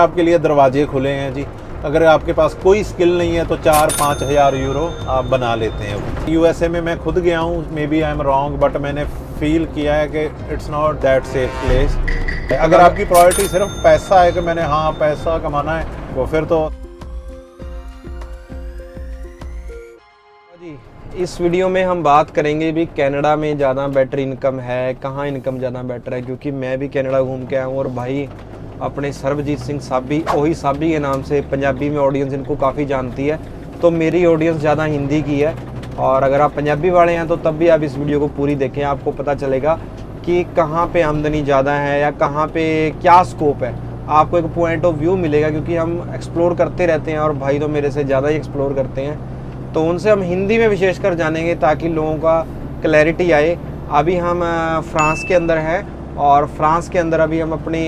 आपके लिए दरवाजे खुले हैं जी। अगर आपके पास कोई स्किल नहीं है तो 4-5 हज़ार यूरो आप बना लेते हैं। यूएसए में मैं खुद गया हूँ, may be I am wrong, but मैंने फील किया है कि it's not that safe place. अगर आपकी प्रायोरिटी सिर्फ पैसा है कि मैंने हाँ पैसा कमाना है, वो फिर तो जी इस वीडियो में हम बात करेंगे भी कनाडा में ज़्यादा बेटर इनकम है, कहाँ इनकम ज़्यादा बेटर है, क्योंकि मैं भी कनाडा घूम के आया हूँ और भाई अपने सरबजीत सिंह साबी, ओही साबी के नाम से पंजाबी में ऑडियंस इनको काफ़ी जानती है। तो मेरी ऑडियंस ज़्यादा हिंदी की है और अगर आप पंजाबी वाले हैं तो तब भी आप इस वीडियो को पूरी देखें, आपको पता चलेगा कि कहाँ पे आमदनी ज़्यादा है या कहाँ पे क्या स्कोप है। आपको एक पॉइंट ऑफ व्यू मिलेगा, क्योंकि हम एक्सप्लोर करते रहते हैं और भाई तो मेरे से ज़्यादा ही एक्सप्लोर करते हैं, तो उनसे हम हिंदी में विशेषकर जानेंगे ताकि लोगों का क्लैरिटी आए। अभी हम फ्रांस के अंदर है और फ्रांस के अंदर अभी हम अपनी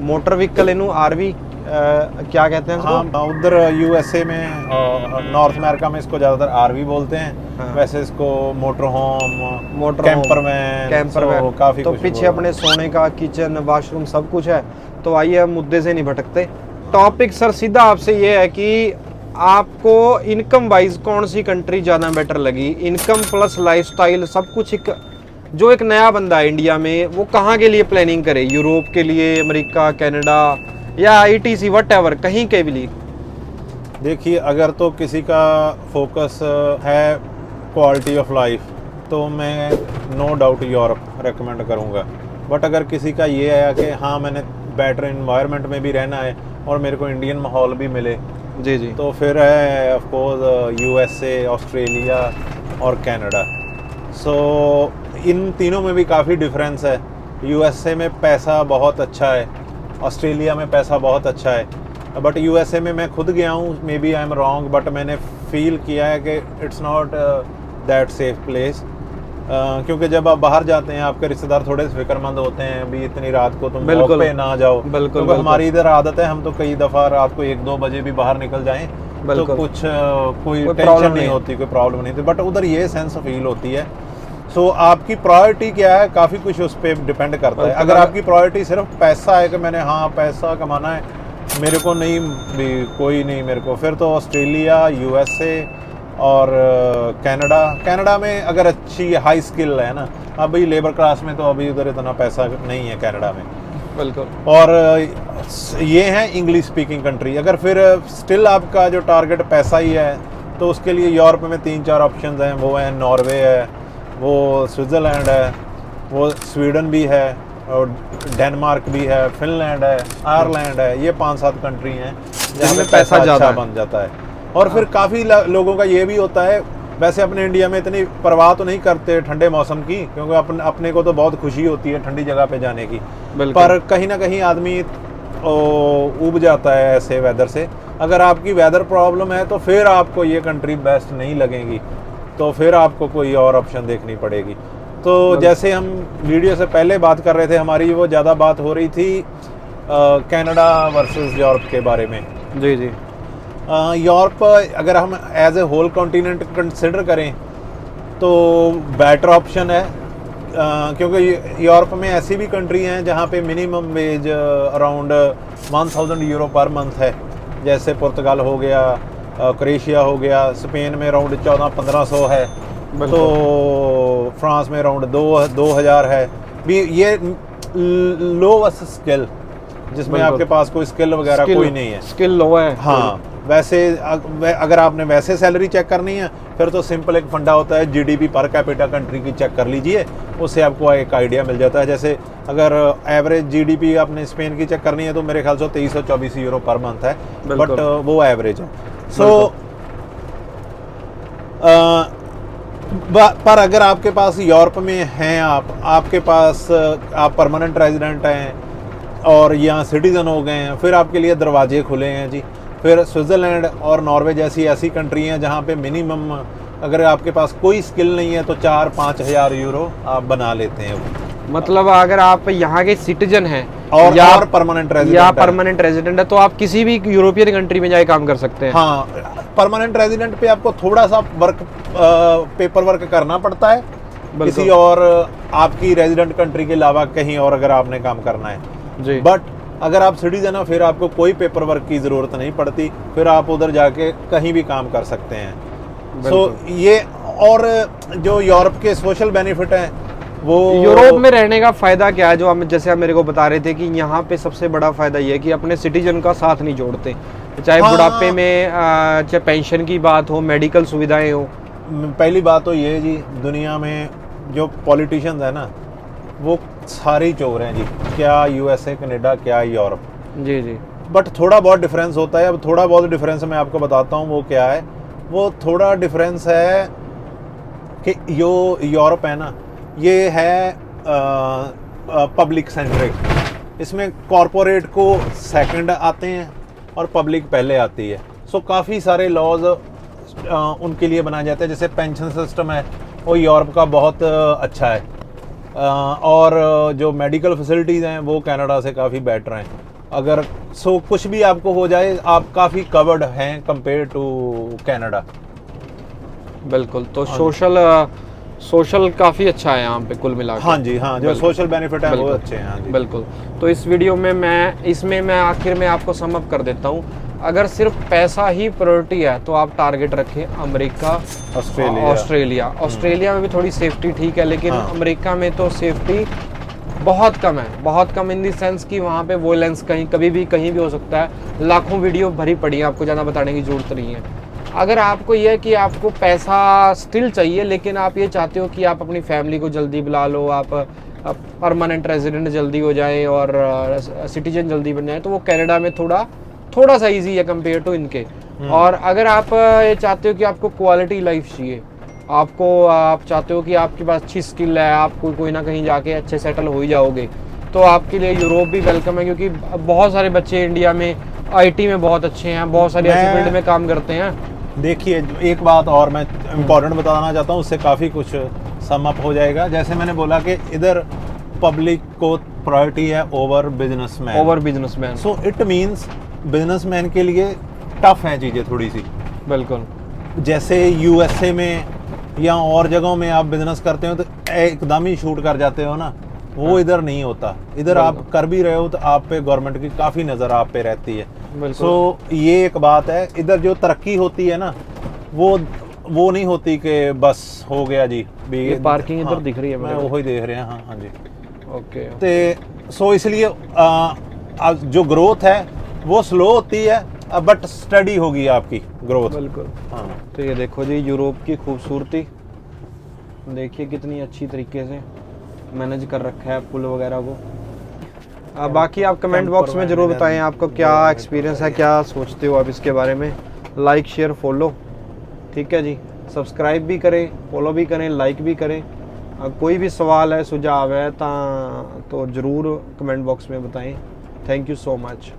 मोटर व्हीकल आरवी क्या कहते हैं इसको? हाँ, उधर यूएसए में नॉर्थ अमेरिका में इसको ज़्यादातर आरवी बोलते हैं। हाँ। वैसे इसको मोटर होम, कैंपर वैन, काफ़ी तो पीछे अपने सोने का किचन, वॉशरूम सब कुछ है। तो आइए हम मुद्दे से नहीं भटकते। टॉपिक सर सीधा आपसे ये है कि आपको इनकम वाइज कौन सी कंट्री ज़्यादा बेटर लगी? इनकम प्लस लाइफस्टाइल सब कुछ एक जो एक नया बंदा है इंडिया में, वो कहाँ के लिए प्लानिंग करे? यूरोप के लिए, अमेरिका, कनाडा या ITC व्हाटएवर, कहीं के भी लिए? देखिए, अगर तो किसी का फोकस है क्वालिटी ऑफ लाइफ तो मैं नो डाउट यूरोप रेकमेंड करूँगा। बट अगर किसी का ये है कि हाँ मैंने बेटर इन्वायरमेंट में भी रहना है और मेरे को इंडियन माहौल भी मिले, जी जी, तो फिर है ऑफ कोर्स यूएसए, ऑस्ट्रेलिया और कनाडा। सो इन तीनों में भी काफ़ी डिफरेंस है। यूएसए में पैसा बहुत अच्छा है, ऑस्ट्रेलिया में पैसा बहुत अच्छा है, बट यूएसए में मैं खुद गया हूँ, may be I am wrong, but मैंने फील किया है कि it's not that safe place. क्योंकि जब आप बाहर जाते हैं आपके रिश्तेदार थोड़े फिक्रमंद होते हैं, अभी इतनी रात को तुम वॉक पे ना जाओ। बिल्कुल, तो हमारी इधर आदत है, हम तो कई दफ़ा रात को 1-2 बजे भी बाहर निकल जाएं तो कुछ कोई टेंशन नहीं होती, कोई प्रॉब्लम नहीं होती। बट उधर ये सेंस फील होती है। सो आपकी प्रायोरिटी क्या है, काफ़ी कुछ उस पर डिपेंड करता है। अगर आपकी प्रायोरिटी सिर्फ पैसा है कि मैंने हाँ पैसा कमाना है, मेरे को नहीं भी कोई नहीं मेरे को, फिर तो ऑस्ट्रेलिया, यूएसए और कनाडा में अगर अच्छी हाई स्किल है ना, अभी लेबर क्लास में तो अभी उधर इतना पैसा नहीं है कनाडा में। बिल्कुल। और ये है इंग्लिश स्पीकिंग कंट्री। अगर फिर स्टिल आपका जो टारगेट पैसा ही है तो उसके लिए यूरोप में 3-4 ऑप्शन हैं। वो है नॉर्वे है, वो स्विट्ज़रलैंड है, वो स्वीडन भी है और डेनमार्क भी है, फिनलैंड है, आयरलैंड है। ये 5-7 कंट्री हैं जहाँ में पैसा ज़्यादा बन जाता है। और फिर काफ़ी लोगों का ये भी होता है, वैसे अपने इंडिया में इतनी परवाह तो नहीं करते ठंडे मौसम की, क्योंकि अपने को तो बहुत खुशी होती है ठंडी जगह पे जाने की, पर कहीं ना कहीं आदमी ऊब जाता है ऐसे वेदर से। अगर आपकी वेदर प्रॉब्लम है तो फिर आपको ये कंट्री बेस्ट नहीं लगेगी, तो फिर आपको कोई और ऑप्शन देखनी पड़ेगी। तो जैसे हम वीडियो से पहले बात कर रहे थे, हमारी वो ज़्यादा बात हो रही थी कनाडा वर्सेस यूरोप के बारे में। जी जी, यूरोप अगर हम as a whole continent consider करें तो बेटर ऑप्शन है, क्योंकि यूरोप में ऐसी भी कंट्री हैं जहाँ पे minimum wage around 1000 euro per month है। जैसे पुर्तगाल हो गया, क्रोएशिया हो गया, स्पेन में अराउंड 1400-1500 है, तो फ्रांस में अराउंड 2000 है भी। ये लोवेस्ट स्किल जिसमें आपके पास कोई स्किल वगैरह कोई नहीं है, स्किल लो है। हाँ, वैसे अगर आपने वैसे सैलरी चेक करनी है फिर तो सिंपल एक फंडा होता है, GDP पर कैपिटा कंट्री की चेक कर लीजिए, उससे आपको एक आइडिया मिल जाता है। जैसे अगर एवरेज GDP आपने स्पेन की चेक करनी है तो मेरे ख्याल से 2324 यूरो पर मंथ है, बट वो एवरेज है। सो पर अगर आपके पास यूरोप में हैं, आपके पास आप परमानेंट रेजिडेंट हैं और यहाँ सिटीज़न हो गए हैं, फिर आपके लिए दरवाजे खुले हैं जी। फिर स्विट्ज़रलैंड और नॉर्वे जैसी ऐसी कंट्री हैं जहाँ पे मिनिमम अगर आपके पास कोई स्किल नहीं है तो 4-5 हज़ार यूरो आप बना लेते हैं। मतलब अगर आप यहाँ के सिटीजन हैं और परमानेंट रेजिडेंट है तो आप किसी भी यूरोपियन कंट्री में जाके काम कर सकते हैं। हाँ, परमानेंट रेजिडेंट पे आपको थोड़ा सा पेपर वर्क करना पड़ता है किसी और आपकी रेजिडेंट कंट्री के अलावा कहीं और अगर आपने काम करना है जी। बट अगर आप सिटीजन हो फिर आपको कोई पेपर वर्क की ज़रूरत नहीं पड़ती, फिर आप उधर जाके कहीं भी काम कर सकते हैं। सो ये, और जो यूरोप के सोशल बेनिफिट हैं वो, यूरोप में रहने का फ़ायदा क्या है, जो हम जैसे आप मेरे को बता रहे थे कि यहाँ पे सबसे बड़ा फ़ायदा ये है कि अपने सिटीजन का साथ नहीं जोड़ते, चाहे हाँ, बुढ़ापे में चाहे पेंशन की बात हो, मेडिकल सुविधाएं हो। पहली बात तो ये है जी, दुनिया में जो पॉलिटिशियंस है ना वो सारे ही चोर हैं जी, क्या यूएसए, कनाडा, क्या यूरोप। जी जी। बट थोड़ा बहुत डिफरेंस होता है। अब थोड़ा बहुत डिफरेंस मैं आपको बताता हूँ वो क्या है। वो थोड़ा डिफरेंस है कि जो यूरोप है ना, ये है पब्लिक सेंट्रिक। इसमें कॉरपोरेट को सेकंड आते हैं और पब्लिक पहले आती है। सो काफ़ी सारे लॉज उनके लिए बनाए जाते हैं। जैसे पेंशन सिस्टम है वो यूरोप का बहुत अच्छा है, और जो मेडिकल फैसिलिटीज़ हैं वो कनाडा से काफ़ी बेटर हैं। अगर कुछ भी आपको हो जाए आप काफ़ी कवर्ड हैं कंपेयर टू कनाडा। बिल्कुल। तो सोशल काफ़ी अच्छा है यहाँ पे कुल मिलाकर। हाँ जी, हाँ, जो सोशल बेनिफिट है वो अच्छे हैं। हाँ जी, बिल्कुल। तो इस वीडियो में मैं आखिर में आपको सम अप कर देता हूँ। अगर सिर्फ पैसा ही प्रायोरिटी है तो आप टारगेट रखें अमेरिका, ऑस्ट्रेलिया में भी थोड़ी सेफ्टी ठीक है, लेकिन अमेरिका में तो सेफ्टी बहुत कम है, बहुत कम इन द सेंस कि वहाँ पे वॉयलेंस कभी भी कहीं भी हो सकता है। लाखों वीडियो भरी पड़ी है, आपको ज़्यादा बताने की ज़रूरत नहीं है। अगर आपको ये है कि आपको पैसा स्टिल चाहिए, लेकिन आप ये चाहते हो कि आप अपनी फैमिली को जल्दी बुला लो, आप परमानेंट रेजिडेंट जल्दी हो जाए और सिटीजन जल्दी बन जाए, तो वो कनाडा में थोड़ा सा इजी है कंपेयर टू इनके। और अगर आप ये चाहते हो कि आपको क्वालिटी लाइफ चाहिए, आप चाहते हो कि आपके पास अच्छी स्किल है, आप कोई ना कहीं जाके अच्छे सेटल हो ही जाओगे, तो आपके लिए यूरोप भी वेलकम है। क्योंकि बहुत सारे बच्चे इंडिया में आईटी में बहुत अच्छे हैं, बहुत सारे ऐसे फील्ड में काम करते हैं। देखिए, एक बात और मैं इम्पोर्टेंट बताना चाहता हूँ, उससे काफ़ी कुछ सम अप हो जाएगा। जैसे मैंने बोला कि इधर पब्लिक को प्रायोरिटी है over businessman. So it means businessman के लिए टफ है चीज़ें थोड़ी सी। बिल्कुल। जैसे यूएसए में या और जगहों में आप बिजनेस करते हो तो एकदम ही शूट कर जाते हो ना, वो इधर नहीं होता। इधर आप कर भी रहे हो तो आप पे गवर्नमेंट की काफ़ी नज़र आप पे रहती है। सो ये एक बात है। इधर जो तरक्की होती है ना वो नहीं होती कि बस हो गया जी। ये पार्किंग इधर दिख रही है, मैं वही देख रहे हैं। हाँ हाँ जी, ओके। तो सो इसलिए जो ग्रोथ है वो स्लो होती है, बट स्टडी होगी आपकी ग्रोथ। बिल्कुल। हाँ, तो ये देखो जी यूरोप की खूबसूरती, देखिए कितनी अच्छी तरीके से मैनेज कर रखा है पुल वगैरह को। बाकी आप कमेंट बॉक्स में ज़रूर बताएं आपको क्या एक्सपीरियंस है, क्या सोचते हो आप इसके बारे में। लाइक शेयर फॉलो, ठीक है जी। सब्सक्राइब भी करें, फॉलो भी करें, लाइक भी करें। कोई भी सवाल है, सुझाव है तो ज़रूर कमेंट बॉक्स में बताएं। Thank you so much.